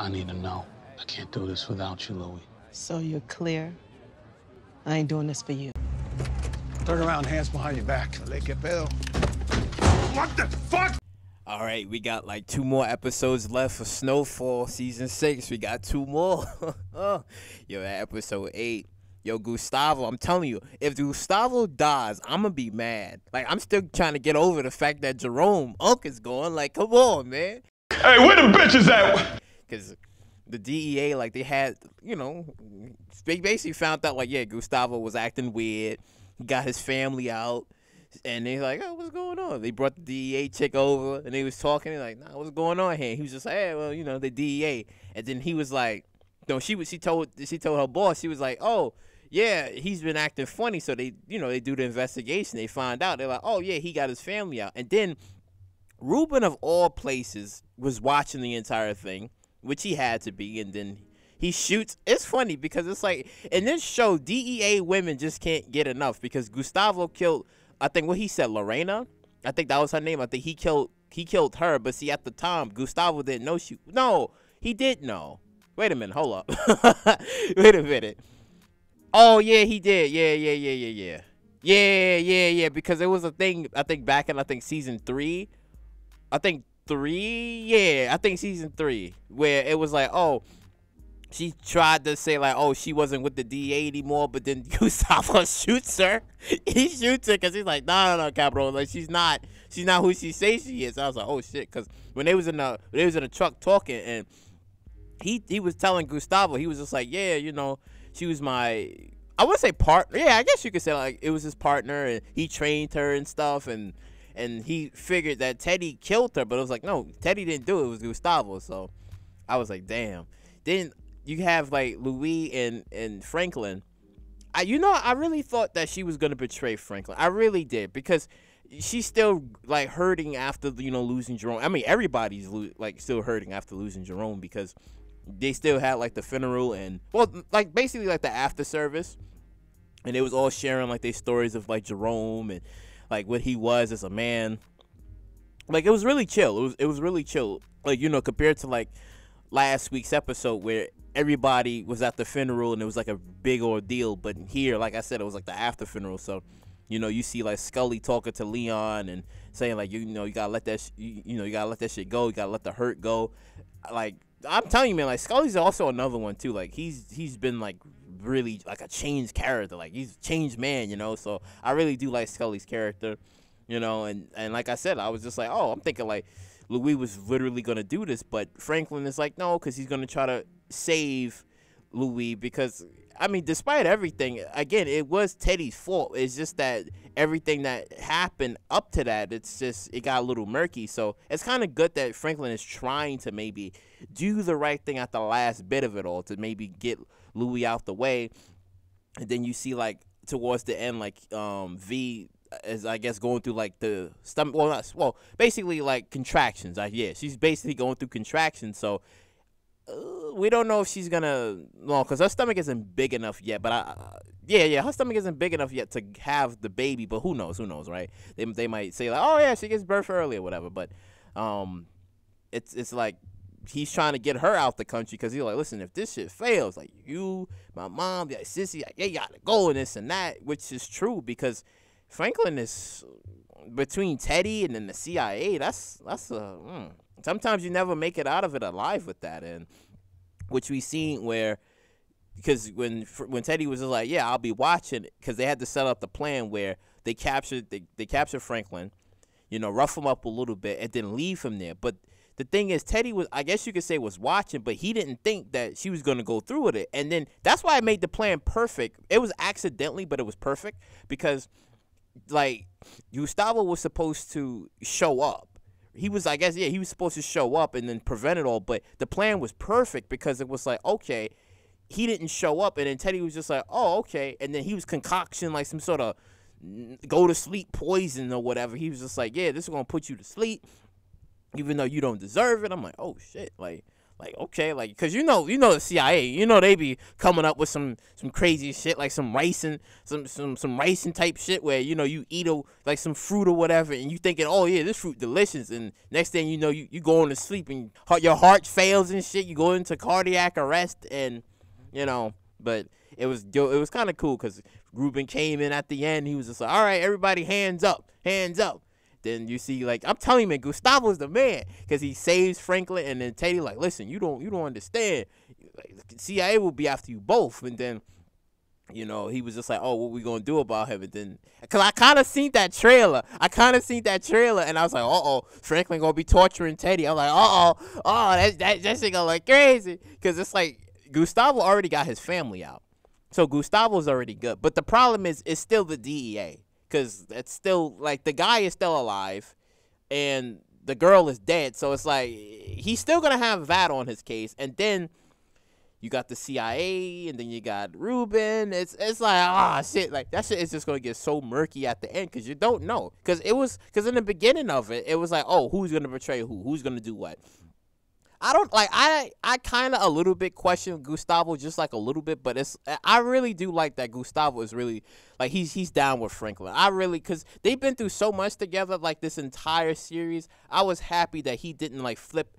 I need to know. I can't do this without you, Louis. So you're clear? I ain't doing this for you. Turn around, hands behind your back. Le que pedo. What the fuck? All right, we got like 2 more episodes left for Snowfall season 6. We got 2 more. Yo, that episode 8. Yo, Gustavo, I'm telling you, if Gustavo dies, I'm gonna be mad. Like, I'm still trying to get over the fact that Jerome Unk is going. Like, come on, man. Hey, where the bitches at? Because the DEA, like, they had, you know, they basically found out, like, yeah, Gustavo was acting weird. He got his family out. And they like, oh, what's going on? They brought the DEA chick over, and they was talking. They're like, nah, what's going on here? He was just like, hey, well, you know, the DEA. And then he was like, no, she told her boss, she was like, oh, yeah, he's been acting funny. So they, you know, they do the investigation. They find out. They're like, oh yeah, he got his family out. And then Ruben, of all places, was watching the entire thing, which he had to be. And then he shoots. It's funny because it's like in this show, DEA women just can't get enough because Gustavo killed, I think what he said, Lorena. I think that was her name. I think he killed her. But see, at the time, Gustavo didn't know No, he did know. Wait a minute. Hold up. Wait a minute. Oh yeah, he did. Yeah. Because there was a thing. I think back in season 3. I think season 3 where it was like, oh, she tried to say like, oh, she wasn't with the DA anymore, but then Gustavo shoots her. He shoots her because he's like, no, Capital, like she's not who she says she is. I was like, oh shit, because when they was in the truck talking, and he was telling Gustavo, he was just like, yeah, you know, she was my, I wouldn't say partner. Yeah, I guess you could say like it was his partner, and he trained her and stuff, and he figured that Teddy killed her, but it was like, no, Teddy didn't do it. It was Gustavo. So I was like, damn. Then you have like Louis and Franklin. I really thought that she was gonna betray Franklin. I really did, because she's still like hurting after, you know, losing Jerome. I mean, everybody's like still hurting after losing Jerome, because they still had like the funeral and, well, like basically like the after service, and they was all sharing like their stories of like Jerome and like what he was as a man. Like it was really chill. It was really chill. Like, you know, compared to like last week's episode where everybody was at the funeral and it was like a big ordeal. But here, like I said, it was like the after funeral. So, you know, you see like Scully talking to Leon and saying like, you know, you gotta let that, you gotta let that shit go. You gotta let the hurt go. Like, I'm telling you, man, like Scully's also another one too. Like he's been like really like a changed character. Like he's a changed man, you know. So I really do like Scully's character, you know. And like I said, I was just like, oh, I'm thinking like Louis was literally gonna do this, but Franklin is like, no, because he's gonna try to save Louis, because I mean, despite everything, again, it was Teddy's fault. It's just that everything that happened up to that, it got a little murky. So it's kind of good that Franklin is trying to maybe do the right thing at the last bit of it all, to maybe get Louis out the way. And then you see like towards the end, like V is, I guess, going through like the stomach, basically like contractions. Yeah, she's basically going through contractions. So we don't know if she's gonna, well, because her stomach isn't big enough yet. But her stomach isn't big enough yet to have the baby. But who knows, right? They might say like, oh yeah, she gives birth early or whatever. But it's like he's trying to get her out the country, because he's like, listen, if this shit fails, like you, my mom, like sissy, like, you gotta go and this and that, which is true, because Franklin is between Teddy and then the CIA. That's sometimes you never make it out of it alive with that, and which we seen where, because when Teddy was just like, yeah, I'll be watching, because they had to set up the plan where they captured Franklin, you know, rough him up a little bit, and then leave him there. But the thing is, Teddy was, I guess you could say, was watching, but he didn't think that she was gonna go through with it, and then that's why I made the plan perfect. It was accidentally, but it was perfect, because like Gustavo was supposed to show up. He was, I guess, yeah, he was supposed to show up and then prevent it all. But the plan was perfect, because it was like, okay, he didn't show up, and then Teddy was just like, oh, okay. And then he was concocting like some sort of go to sleep poison or whatever. He was just like, yeah, this is going to put you to sleep, even though you don't deserve it. I'm like, oh shit. Like Like, okay, like, cause you know the CIA, you know they be coming up with some crazy shit, like some ricin type shit where, you know, you eat like some fruit or whatever, and you thinking, oh yeah, this fruit delicious, and next thing you know, you going to sleep and your heart fails and shit, you go into cardiac arrest, and you know, but it was kind of cool because Ruben came in at the end, he was just like, all right, everybody, hands up. Then you see, like, I'm telling you, man, Gustavo's the man, because he saves Franklin, and then Teddy like, listen, you don't understand. Like, the CIA will be after you both, and then, you know, he was just like, oh, what we gonna do about him? And then, because I kind of seen that trailer, and I was like, uh-oh, Franklin gonna be torturing Teddy. I'm like, that shit gonna look crazy, because it's like, Gustavo already got his family out, so Gustavo's already good, but the problem is, it's still the DEA. Because it's still, like, the guy is still alive, and the girl is dead. So it's like, he's still going to have that on his case. And then you got the CIA, and then you got Ruben. It's like, shit. Like, that shit is just going to get so murky at the end, because you don't know. Because in the beginning of it, it was like, oh, who's going to betray who? Who's going to do what? I kind of a little bit question Gustavo, just like a little bit, but I really do like that Gustavo is really, like, he's down with Franklin. Because they've been through so much together, like, this entire series. I was happy that he didn't, like, flip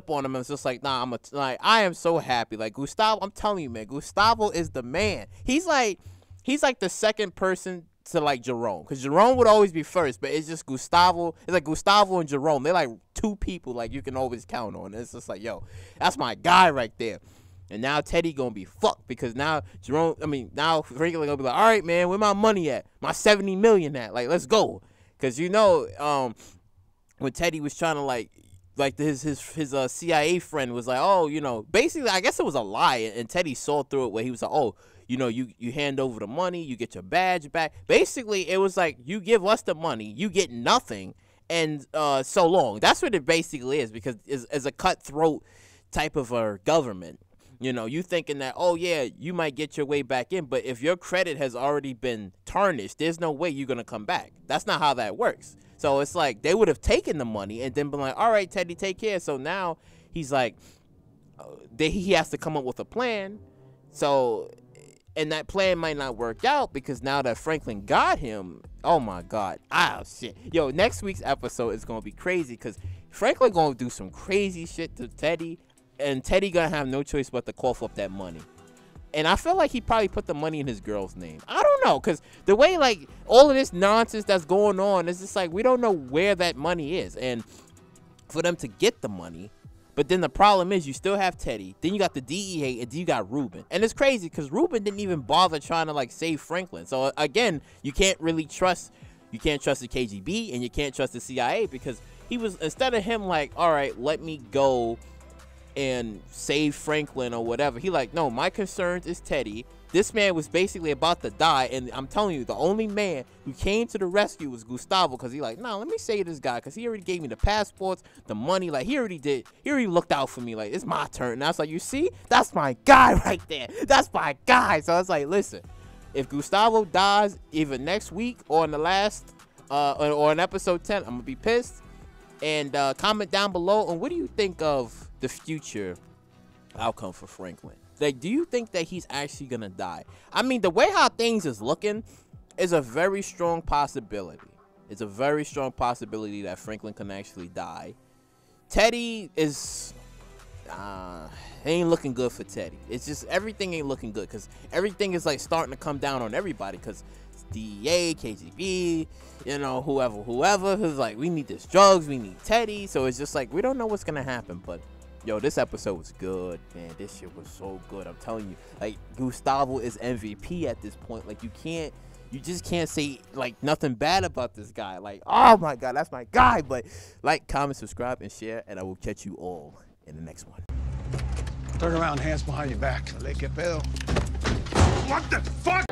on him and was just like, nah, I am so happy. Like, Gustavo, I'm telling you, man, Gustavo is the man. He's like the second person to, like, Jerome, because Jerome would always be first, but it's just Gustavo. It's like Gustavo and Jerome, they're like two people like you can always count on. It's just like, yo, that's my guy right there. And now Teddy gonna be fucked, because now now Franklin gonna be like, all right, man, where my money at? My 70 million at? Like, let's go. Because, you know, when Teddy was trying to, like his CIA friend was like, oh, you know, basically, I guess it was a lie, and Teddy saw through it, where he was like, oh, you know, you hand over the money, you get your badge back. Basically, it was like, you give us the money, you get nothing, and so long. That's what it basically is, because it's a cutthroat type of a government. You know, you thinking that, oh yeah, you might get your way back in, but if your credit has already been tarnished, there's no way you're gonna come back. That's not how that works. So it's like, they would have taken the money and then been like, all right, Teddy, take care. So now he's like, he has to come up with a plan. So, and that plan might not work out, because now that Franklin got him, oh my God, shit. Yo, next week's episode is gonna be crazy, because Franklin gonna do some crazy shit to Teddy, and Teddy gonna have no choice but to cough up that money. And I feel like he probably put the money in his girl's name. I don't know, because the way, like, all of this nonsense that's going on, is just like, we don't know where that money is. And for them to get the money, but then the problem is, you still have Teddy, then you got the DEA, and then you got Ruben. And it's crazy, because Ruben didn't even bother trying to, like, save Franklin. So again, you can't trust the KGB, and you can't trust the CIA, because he was, instead of him like, all right, let me go and save Franklin or whatever, he like, no, my concerns is Teddy. This man was basically about to die, and I'm telling you, the only man who came to the rescue was Gustavo, because he like, nah, let me save this guy, because he already gave me the passports, the money, like, he already looked out for me, like, it's my turn. And I was like, you see, that's my guy right there, that's my guy. So I was like, listen, if Gustavo dies either next week or in the last or in episode 10, I'm gonna be pissed. And comment down below on what do you think of the future outcome for Franklin. Like, do you think that he's actually gonna die? I mean, the way how things is looking is a very strong possibility. It's a very strong possibility that Franklin can actually die. Teddy is ain't looking good for Teddy. It's just, everything ain't looking good, because everything is like starting to come down on everybody, because DEA, KGB, you know, whoever who's like, we need this drugs, we need Teddy. So it's just like, we don't know what's gonna happen. But yo, this episode was good, man. This shit was so good. I'm telling you, like, Gustavo is MVP at this point. Like, you just can't say like nothing bad about this guy. Like, oh my God, that's my guy. But like, comment, subscribe, and share, and I will catch you all in the next one. Turn around, hands behind your back. Le que pedo. What the fuck?